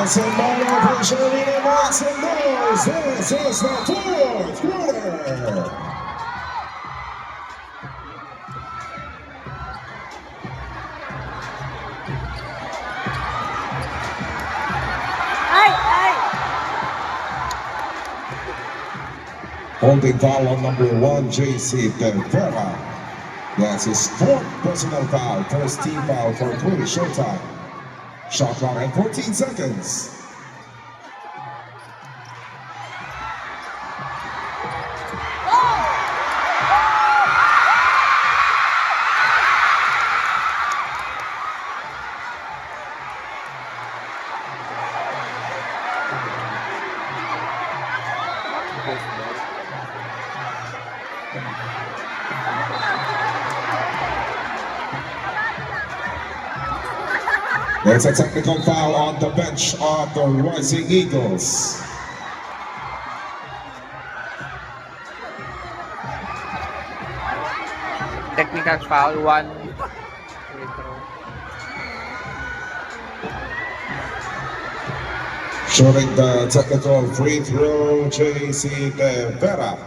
Somebody push Arena, make some noise. This is the fourth quarter. Holding foul on number 1, JC Tempera. That's his fourth personal foul, first team foul for Chloe Showtime. Shot clock at 14 seconds. There's a technical foul on the bench of the Rising Eagles. Technical foul, one. Showing the technical free throw, JC Tempera.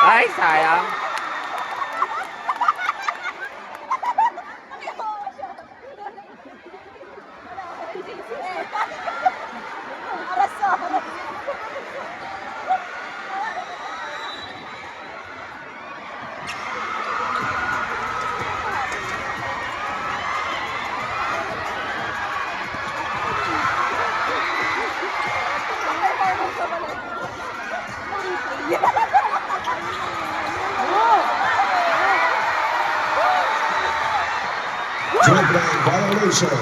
Ay, sayang. Dribbling violation.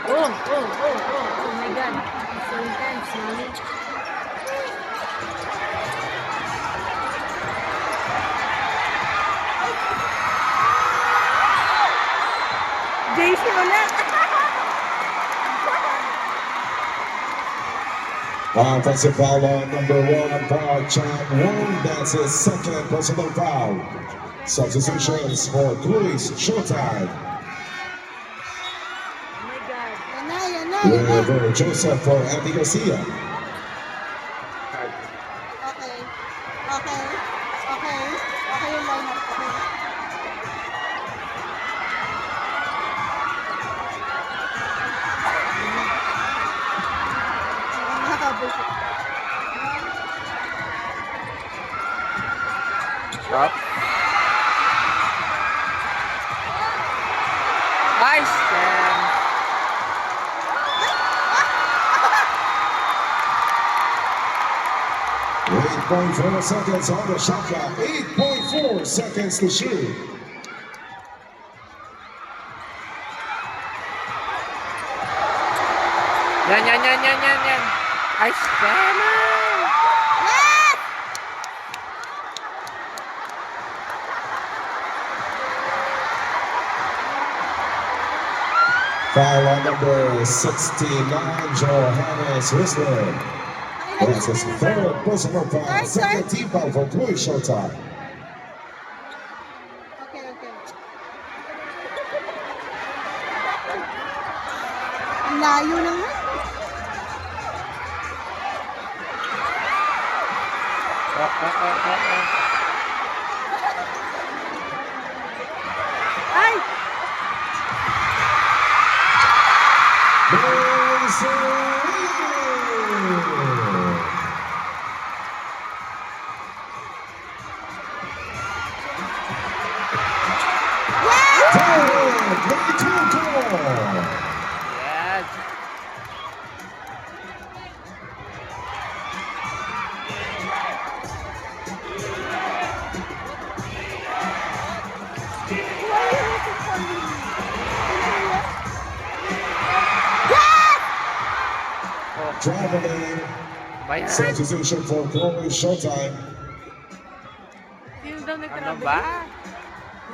Oh my God. So intense, mommy. JC ulit. Offensive foul on number 1, Park Chan-Won. That's his second personal foul. Substitutions for Chloe's Showtime. River Joseph for Andy Garcia. Okay yung lineup. Stop. Nice. 8.4 seconds on the shot clock. 8.4 seconds to shoot. Yan. Ay, sana. Foul on number 69, Johannes Whistler. That's his third personal foul, second team foul for Chloe Showtime. Okay. Ang layo naman. Ay! Yes. Traveling Bayan. substitution for Chloe Showtime. Sino daw Ano nag-travel? ba?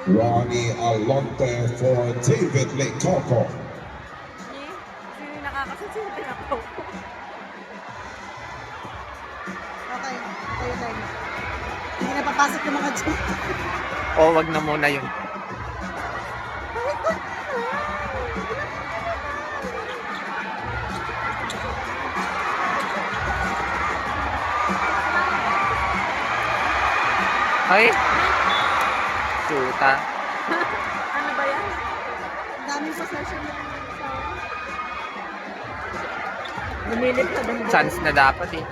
Ronnie Alonte for David Lecoco. Sino yung nakakasit? Sino pinakaw? Okay. Okay, okay. Hindi na papasok yung mga dyan. O, wag na muna yun. Ay! Suta. Ano ba yan? Ang daming possession na lumilip ka doon. Chance na dapat eh.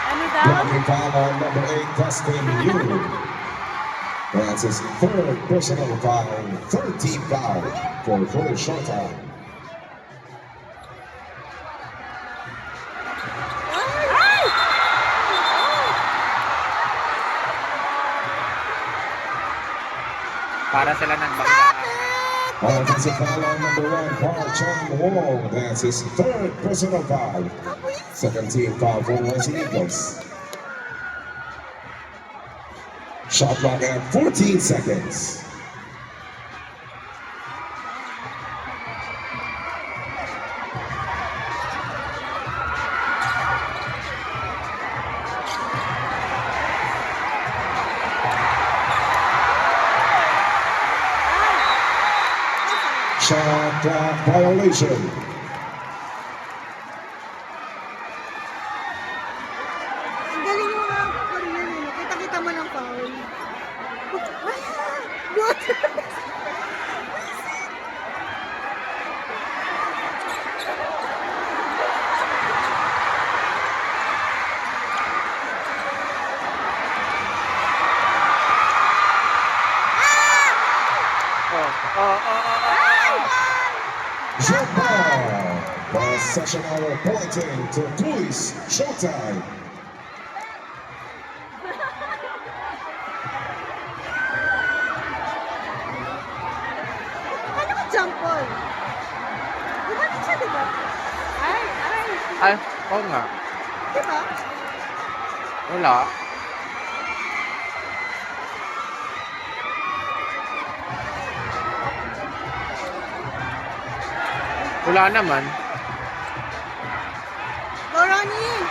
Ano daw? Blocking foul on number 8, Dustin Yu. That's his third personal foul, third team foul for Korea Showtime. Para sila nagbangga. Offensive foul on number 1, Park Chang Wong. That's his third personal foul. Second team foul for Wesley Eagles. Shot clock at 14 seconds. Shot clock violation. Ang galing yung mga Korean eh. Kita-kita mo ng foul. Good! Jumper. Possession arrow pointing to Luis Showtime. Ano ka jump ball? Gumanin siya, diba? Ay! Ay, oo nga. Diba? Wala. Wala naman. Go, Ronnie!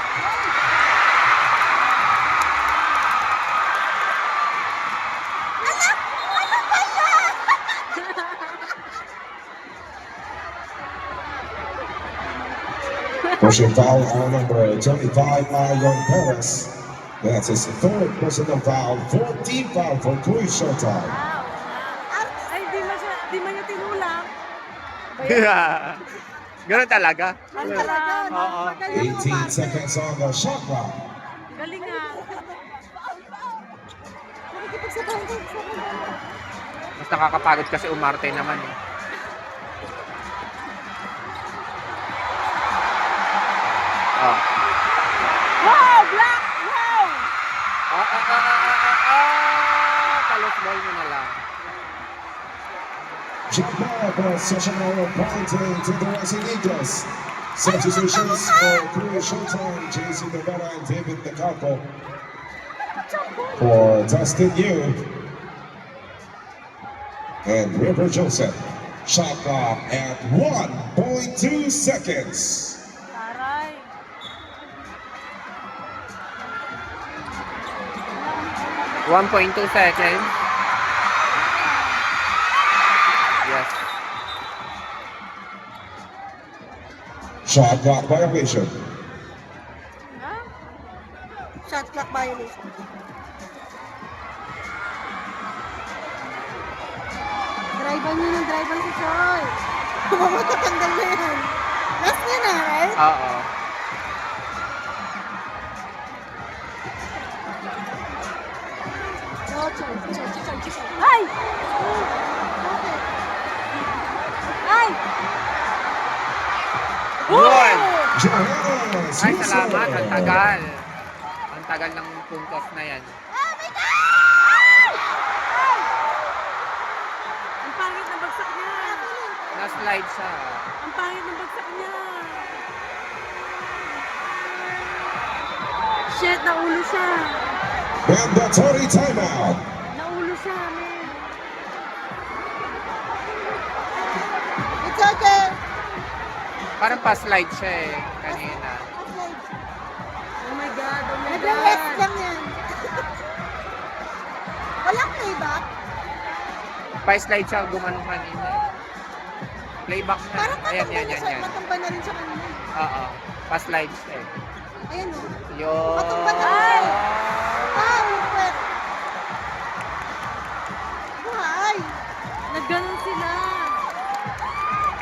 Pushing foul on number 25, Marlon Perez. That's his third personal foul, 14 foul for Korea Showtime. Ay, di man niya tinulak. Ganun talaga. Ano talaga? Oo. Magaling yung 18 umarte. seconds on the shot clock. Galing nga. Nakikipagsabahan ko. Mas nakakapagod kasi umarte naman eh. Oh. Wow! Black! Wow! Palos ball mo na lang. Jumper possession arrow pointing to the Wesley Eagles. Substitutions for Korea Showtime, JC Rivera and David Lecoco. For Dustin Yu and River Joseph. Shot clock at 1.2 seconds. Taray. .2 seconds. Yes. Shot clock violation. Ha? Shot clock violation. Drive niyo ng drive si Choy. Mamatutanggal na yan. Last niya na, right? Oo. Ay! Okay. Ay! Yun! Johannes Ay, salamat. Ang Wilson. tagal. Ang tagal ng puntos na yan. Oh my God! Ang pangit ng bagsak niya. Na-slide siya. Ang pangit ng bagsak niya. Shit, naulo siya. Mandatory timeout. Naulo siya, man. It's okay. Parang pa-slide siya eh, kanina. Oh my God, oh my Nag-rest God. lang yan. Walang playback. Pa-slide siya, gumanong kanina eh. Playback na. Parang Ayan, matumba yan, na yan, siya. yan. Matumba na rin siya kanina. Oo. Pa-slide siya eh. Ayan o. Yun. Matumba na siya. Ah, wet. Why? Nagganon sila.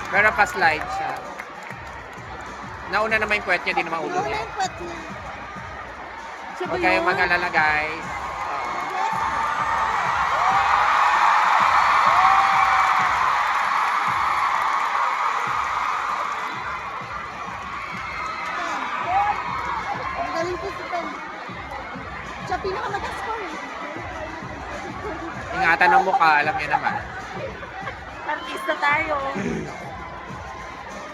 Pero pa-slide siya. Nauna naman yung puwet niya, di naman ulo Nauna niya. yung wet niya. Siya ba Huwag kayong yun? mag-alala guys. Oo. Magaling po si Pen. Siya pinakamag-score eh. Ingatan ng mukha, alam niyo naman. Artista tayo.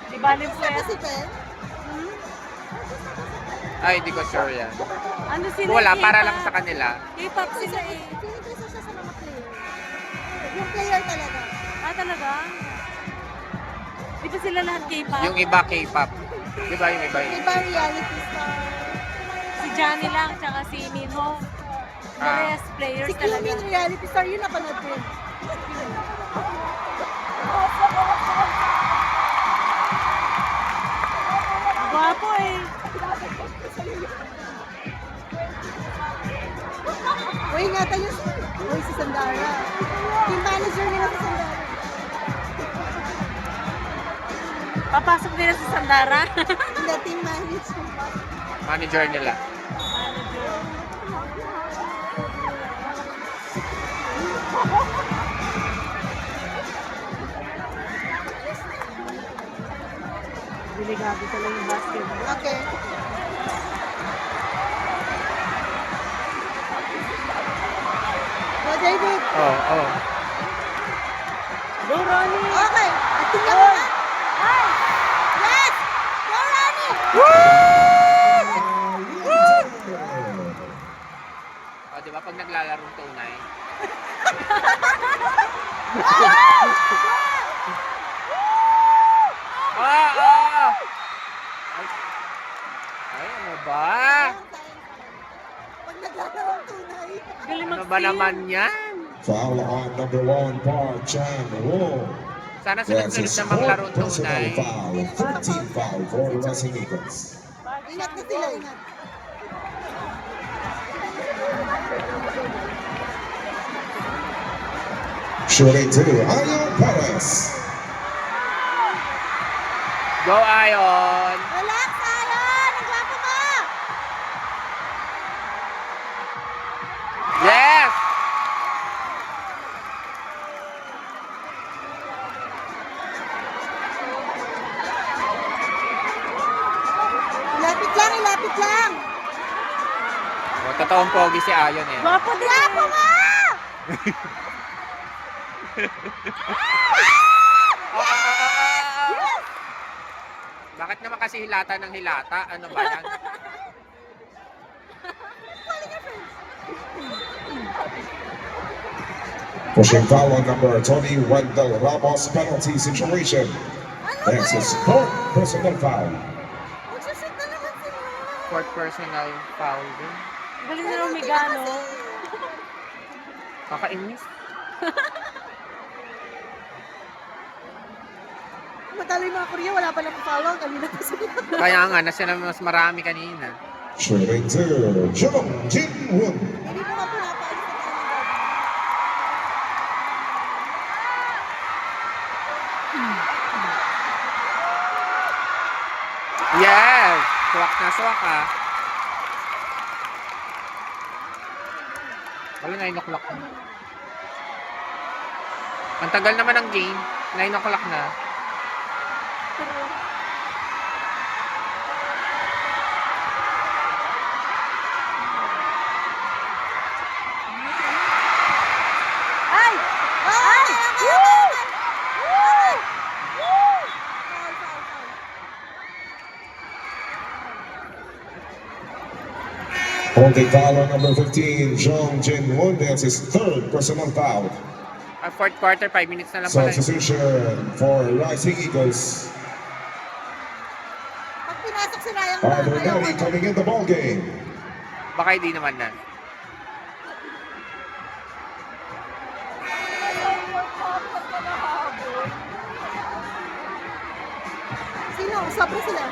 Di ba rin Gusto mo puwet? si Pen? Ay, di ko sure yan. Ano sila? Wala, K-pop? para lang sa kanila. K-pop sila eh. Feeling ko isa siya sa mga player. Yung player talaga. Ah, talaga? Di ba sila lahat K-pop? Yung iba K-pop. Di ba yung iba yun? Iba reality star. Si Johnny lang, tsaka si Minho. Parehas players Si talaga. Kimin reality star, yun napanood ko yun. Gwapo eh. Uy, ingatan yung... Uy, si Sandara. Yung manager nila si Sandara. Papasok nila sa Sandara. Hindi, team manager. Manager nila. Delikado talaga yung basketball. Okay. Go, David. Oo, oo. Go, Ronnie! Okay. Tingnan mo na. Yes! Go, Ronnie! O, di ba pag naglalarong tunay? Ah! Ay, ano ba? Pag naglalaro tunay. Galing Ano ba naman yan? Foul on number 1, Park Chan-wook. Sana That's a sunod-sunod namang laro sport personal tunay. foul. 13 foul for the Racing Eagles. Ingat na sila, ingat. Shooting two, Ayon Perez. Go, Ion! Relax, Ayon! Ang gwapo mo! Yes! Ilapit lang, ilapit lang! O, totoong pogi si Ion eh. Gwapo din Gwapo eh. mo! Bakit naman kasi hilata ng hilata? Ano ba yan? Pushing foul on number 20, Wendell Ramos, penalty situation. Ano That's a sport personal foul. Magsushoot na naman sila. Fourth personal foul din. Galing na Romigano. Kakainis. Matalo yung mga Korea, wala pa lang follow. Kanina pa sila. Kaya nga, nasa na mas marami kanina. Shooting two, Jung Jin-woon. Hindi ko nga pinapaalis na tayo. Yes! Swak na swak ah. Wala, 9 o'clock na. Ang tagal naman ng game. 9 o'clock na. Holding foul on number 15, Jong Jin-won. That's his third personal foul. Fourth quarter, 5 minutes na lang pala. Substitution for Rising Eagles. Pag pinasok si Ryan Arthur ayaw Nelly ko. coming in the ball game. Baka hindi naman na. Sino? Sobra sila.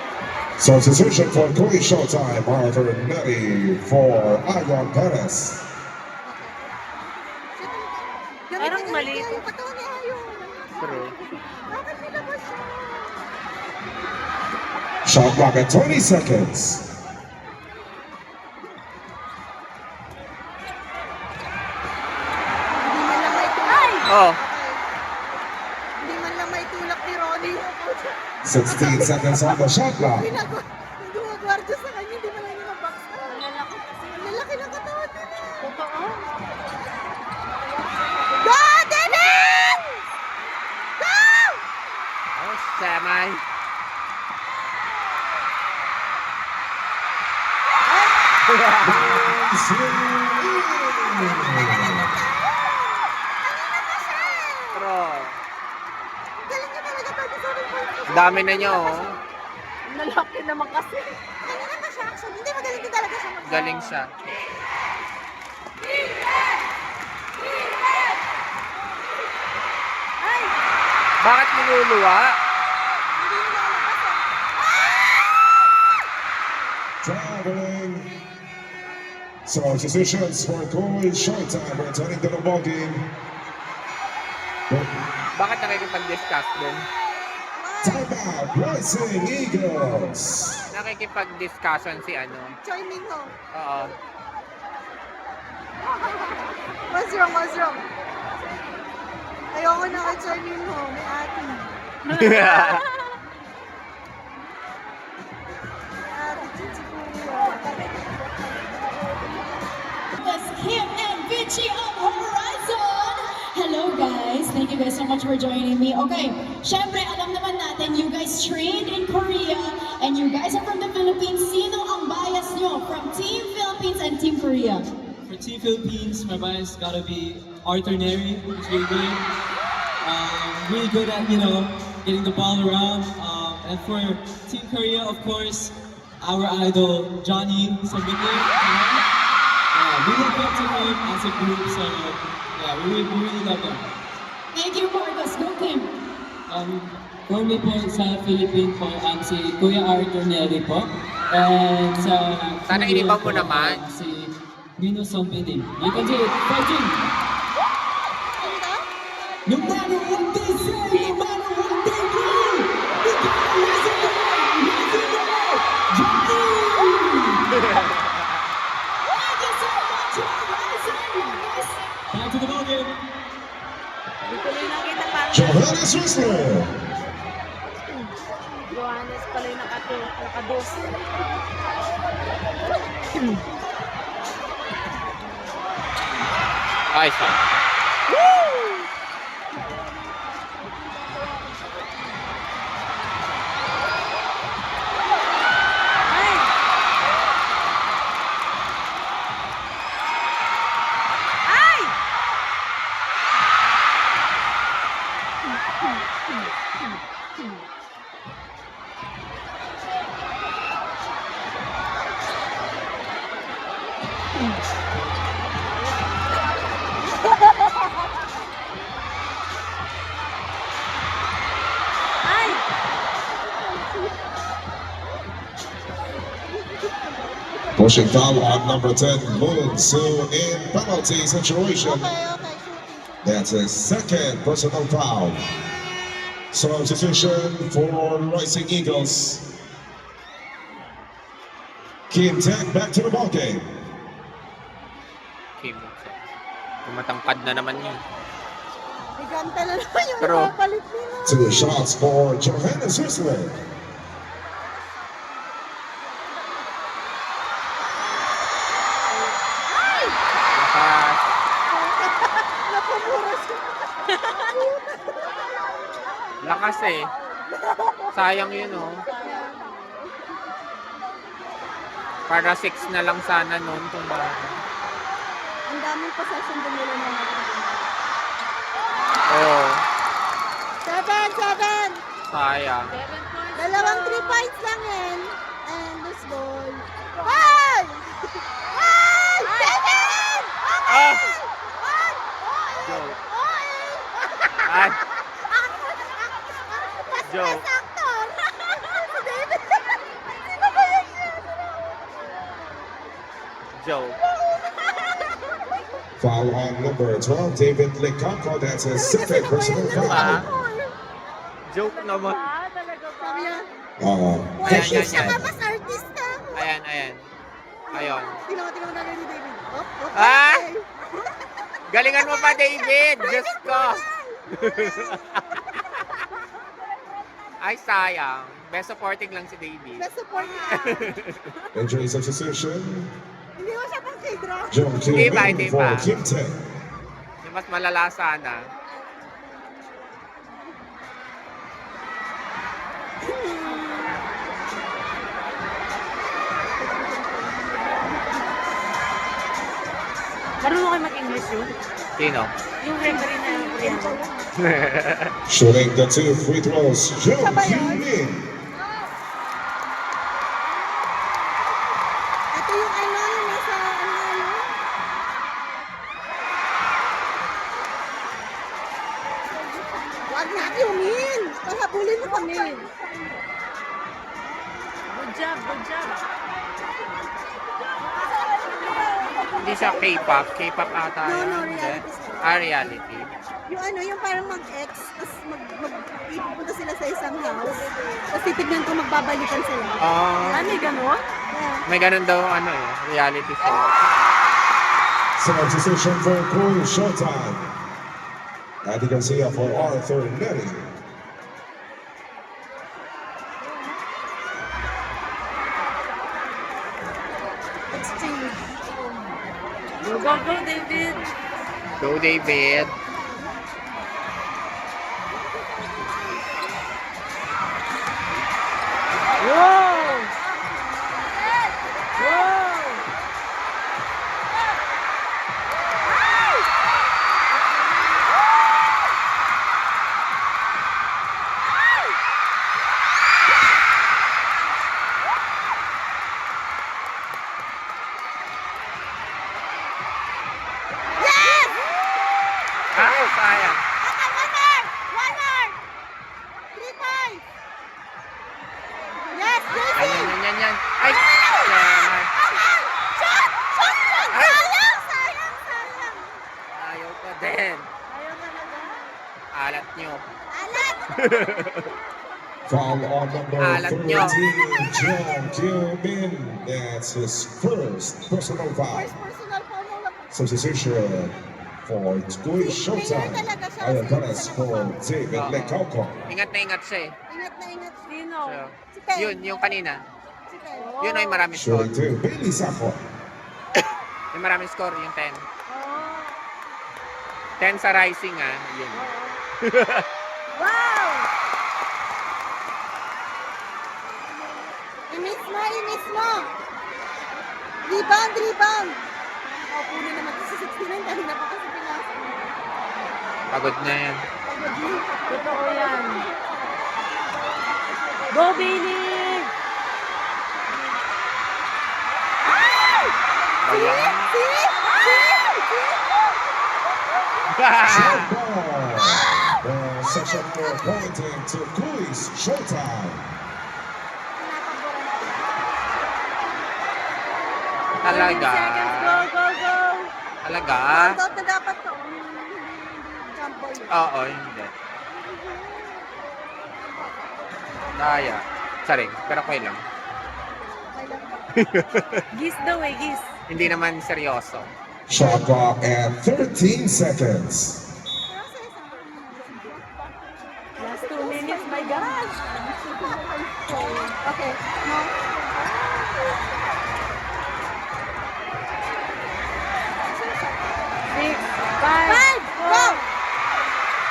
Substitution for Korea Showtime. Arthur Nelly for Ayon Perez. Parang mali. Yung katawan ni Ayon. True. Bakit nilabas siya? Shot clock at 20 seconds. Hindi man lang may tulak. Oh, Hindi man lang may tulak ni Ronnie. 16 seconds on the shot clock. Hindi gumagwardya sa kanya, hindi man lang niya mabox out. Ang lalaki kasi. Ang lalaki ng katawan nila. Totoo. Go, Dennis! Go! oh, samay. True. Galing niya talaga 27 points. Dami na niya, oh. Ang lalaki naman kasi. Galing na siya actually. Hindi, magaling din talaga siya. Galing siya. Ay! Bakit niluluwa? Hindi niya lalabas eh. Traveling. Substitutions for Korea Showtime. Returning to the ball game. Bakit nakikipag-discuss din? Timeout. Rising Eagles. Nakikipag-discussion si ano. Choi Min Ho. Oo. What's wrong? What's wrong? Ayoko na kay Choi Min Ho. May ate. Ate, chichikuya. That's Kim and Vichy of Horizon! Hello guys! Thank you guys so much for joining me. Okay, syempre alam naman natin you guys trained in Korea and you guys are from the Philippines. Sino ang bias nyo from Team Philippines and Team Korea? For Team Philippines, my bias gotta be Arthur Neri. He's really good. Really good at, getting the ball around. And for Team Korea, of course, our idol, Johnny Sabine. Yeah, we look up to him as a group, so yeah, we really love him. Thank you Marcos, go Kim! For me po sa Philippines po, si Kuya Arthur Neri po. And sa Sana Korea inibang mo po, naman. si Nino Sombinin. You can do it, fighting! No matter what they say, no matter what they do, we gotta raise it up, Johnny! Thank you so much Horizon! Marcos! Back to the ball game. Hindi ko rin nakita parang Johannes Whistler. Johannes pala yung nakados. Ayos pa. Ay! Ay! Pushing foul on number 10, Moon Soo in penalty situation. Okay, shooting. That's his second personal foul. Substitution for Rising Eagles. Kim Tech back to the ball game. Kim. Tumatangkad na naman yun. Biganta na naman yung Pero- napapalit nila. 2 shots for Johannes Whistler. Lakas. Napamura siya. Lakas eh. Sayang yun, oh. Para 6 na lang sana noon kung ba. Ang daming possession din nila na Oo. 7. Sayang. 7 points. Dalawang 3 points lang yan. And this goal. 5! 7! Ah! Joke. Ay, joke. Actor! Si David! Sino ba yan siya? Joke. Foul on number 12, David Lecampo. That's his second personal Ah. foul. Joke naman. Ah, talaga ba? Sabi niya, Uh, Ayan, siya yan, yan. ka mas artista. Ayan. Ayun. Tingnan mo gagawin ni David. Ah! Galingan mo pa, David! Diyos ko! Ay, sayang. Best supporting lang si David. Best support niya. injury substitution. Hindi mo siya pang K-drop. Jung Hindi pa, Kim hindi Min for pa. Kim Tae. Yung mas malala sana. Marunong kayo mag-English yun? Sino? Yung referee na Koreano. Shooting the 2 free throws, Jung Siya ba Kim yun? Min. Ito yung yung nasa Wag na Yumin! Pahabulin mo kami. Good job, good job. Hindi siya K-pop. K-pop ata No, yun. no, Hindi. reality star. Ah, reality. Yung parang mag-ex, tapos ipupunta sila sa isang house, tapos titignan ko magbabalikan sila. Ah, May ganon? Yeah. may ganun daw reality show. Substitution for Korea Showtime. Andy Garcia for Arthur Neri. Exchange. Go, David. Go, David. Whoa! Whoa! Ay, sayang. Okay, one more! 3 points! Yes, JC! Yan. Ay, naman. Shot! Ay! Sayang! Ayaw ko din. Ayaw talaga. Alat nyo. Alat! Foul on number Alat 13, nyo. Jung Kim Min. That's his first personal foul. First personal foul mo lang. Substitution for Korea Showtime. Ayan Perez for David Lecampo. Ingat na ingat siya eh. Ingat na ingat. Sino? So, Si Pen. yun, yung kanina. Si Pen. Yun ay maraming score. Shooting 2, Bailey Safo. Yung maraming score, yung 10. Oh. 10 sa rising yun. Wow! Imiss mo! Rebound! Oh, puno naman ito sa 69. Kanina pa kasi pinasa. Pagod na yan. Totoo yan. Go, Bailey! Ayan. Shot ball. The section 4 pointing to Korea Showtime. Talaga. Go! Talaga? Out na dapat to. Hindi jump ball. Oo, hindi. Daya. Sorry, pero okay lang. Gis daw eh, gis. Hindi naman seryoso. Shot clock at 13 seconds. Last 2 minutes, my gosh. Okay, no. 6, 5! Go!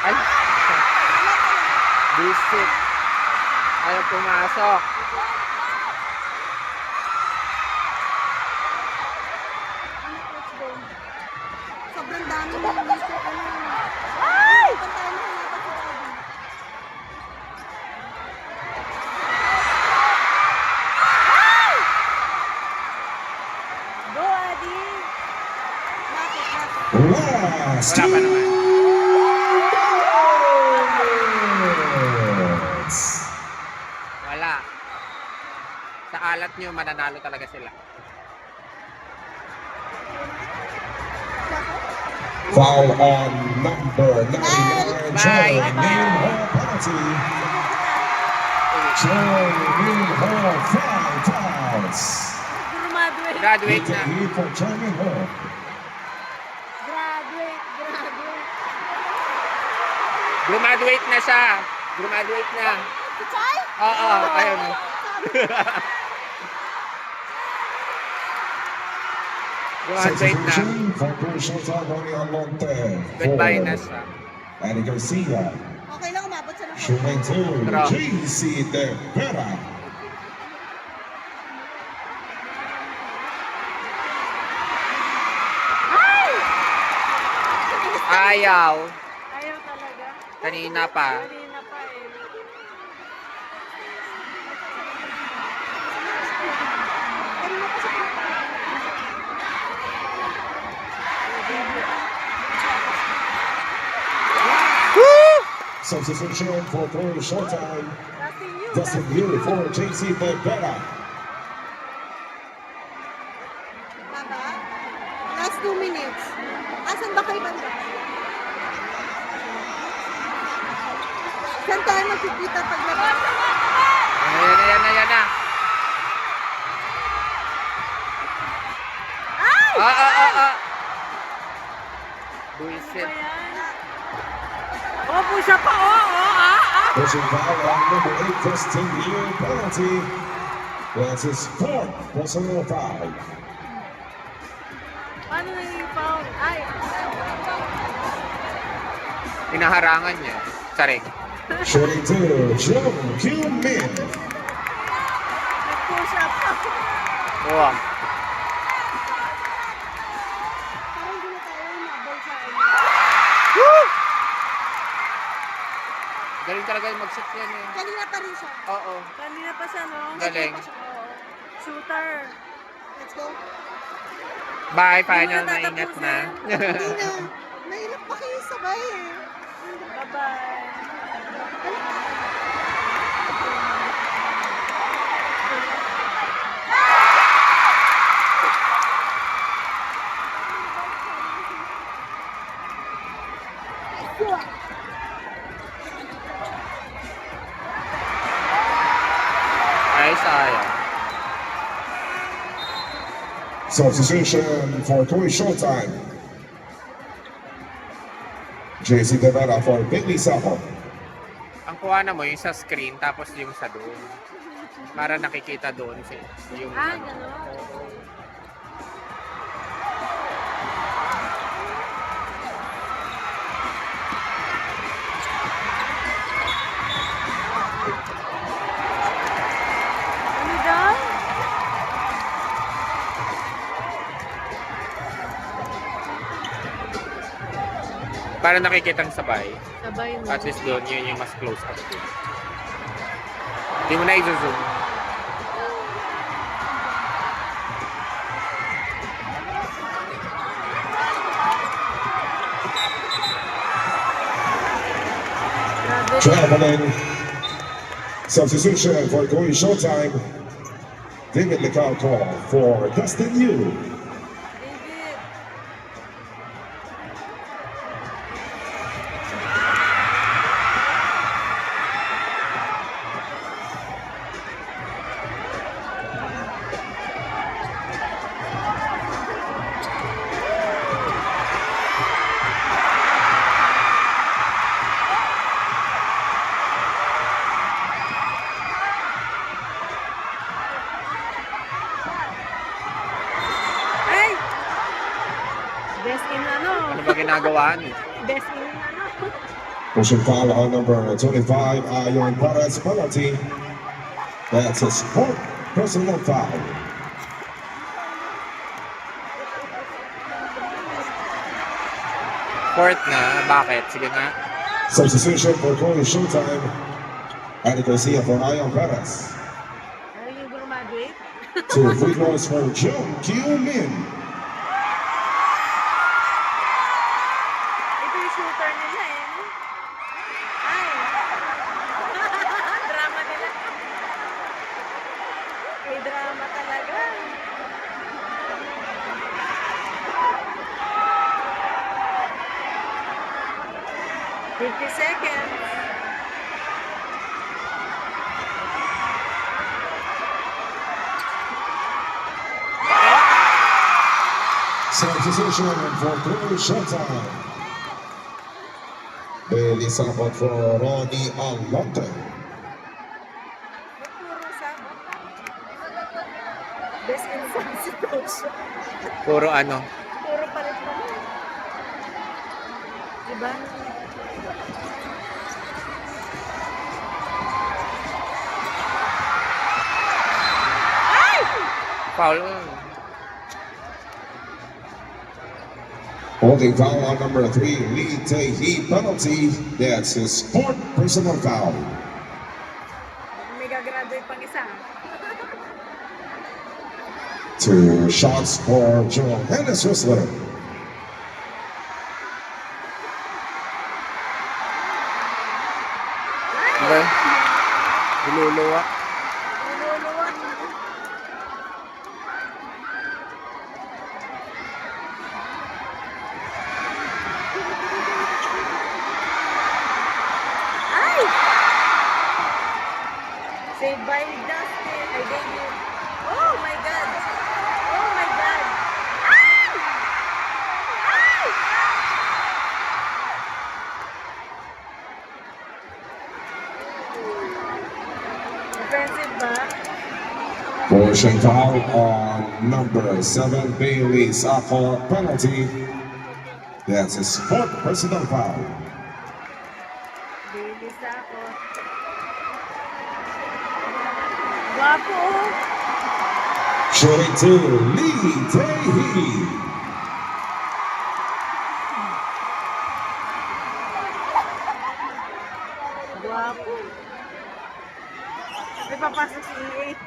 Ay! Visit. Ayaw pumasok. last Wala pa 2 naman. minutes. Wala. Sa alat nyo, mananalo talaga sila. Foul on number 99, Choi Bye. Min-ho penalty. Choi Min-ho 5 fouls. Graduate. Graduate Big na. lead for Choi Min-ho. Graduate. Graduate na siya. Graduate na. Oo, ayun. Graduate na. Substitution for Korea Showtime, Ronnie Alonte. Goodbye For na siya. Andy Garcia. Okay lang, umabot siya ng Shooting 2, Draw. JC De Vera. Ayaw. Ayaw talaga. Kanina pa. Kanina pa eh. Substitution for Korea Showtime. Nothing you. Dustin Yu for JC De Vera. Baba. Last 2 minutes. Asan ba kayo banda? Saan tayo magkikita paglabas? Ayan na. Ah. Buisit. Oh, push up pa. Pushing foul on number 8, Dustin Yu penalty. That's his 4th personal foul. Paano naging foul? Ay. Hinaharangan niya. Saring. Shooting 2, Jung Kyu Min. Nag-push up pa. Oo. Parang hindi na tayo umabot sa ano. Galing talaga yung mag-shoot yan eh. Kanina pa rin siya. Oo. Kanina pa siya, no? Galing. Oo. Shooter. Let's go. Bye, final Hindi mo na ingat na. Hindi na. Nahilap pa kayo sabay eh. Bye-bye. Ay, sayang. Substitution for Korea Showtime. JC De Vera for Billy Saho. Ang kuha na mo yung sa screen tapos yung sa doon. Para nakikita doon yung Ah, gano'n. Ano daw? para nakikitang sabay. Sabay mo. At least doon, yun yung mas close up doon. Hindi mo na i-zoom. Grabe. Traveling. Substitution for Korea Showtime. David Licao call for Dustin Yu. David. Ay! Best in ano? Ano ba ginagawa niyo? Best in ano? Pushing foul on number 25, Ayon Perez penalty. That's his fourth personal foul. Fourth na. Bakit? Sige nga. Substitution for Korea Showtime. Andy Garcia for Ayon Perez. Ano yung graduate? Two free throws for Jung Kyu Min. seconds. Substitution for Korea Showtime. Bailey Sapot for Ronnie Alonte. Puro sa best in si coach. Puro ano. Puro palit pa. Diba? Foul. Holding foul on number 3, Lee Tae-hee, penalty. That's his 4th personal foul. May gagraduate pang isa. 2 shots for Johannes Whistler. Okay. Iluluwa. Niluluwa. Ay! Saved by Dustin. I gave you. Oh my God. Oh my God. Ay! Ay! Defensive ba? Pushing foul on number 7, Bailey Sapot, penalty. That's his 4th personal foul. Bilis ako. Guwapo oh. Shooting 2, Lee Tae-hee. Guwapo. May papasok si EA.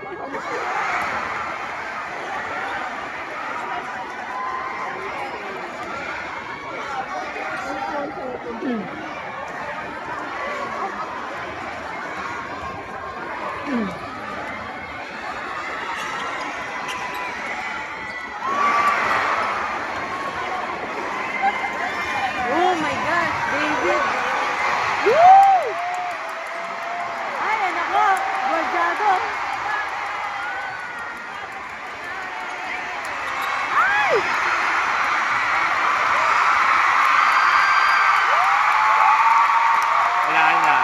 Oh my gosh, David. Woo! Ay, anak ko, guardado. Ay! Wala na.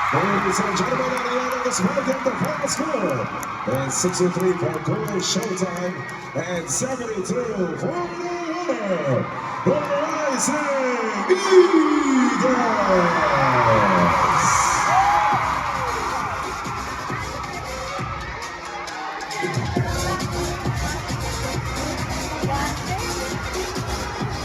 Ladies and gentlemen, and let's welcome the final score. And 63 for Korea Showtime, and 72 for the winner, the Rising Eagles.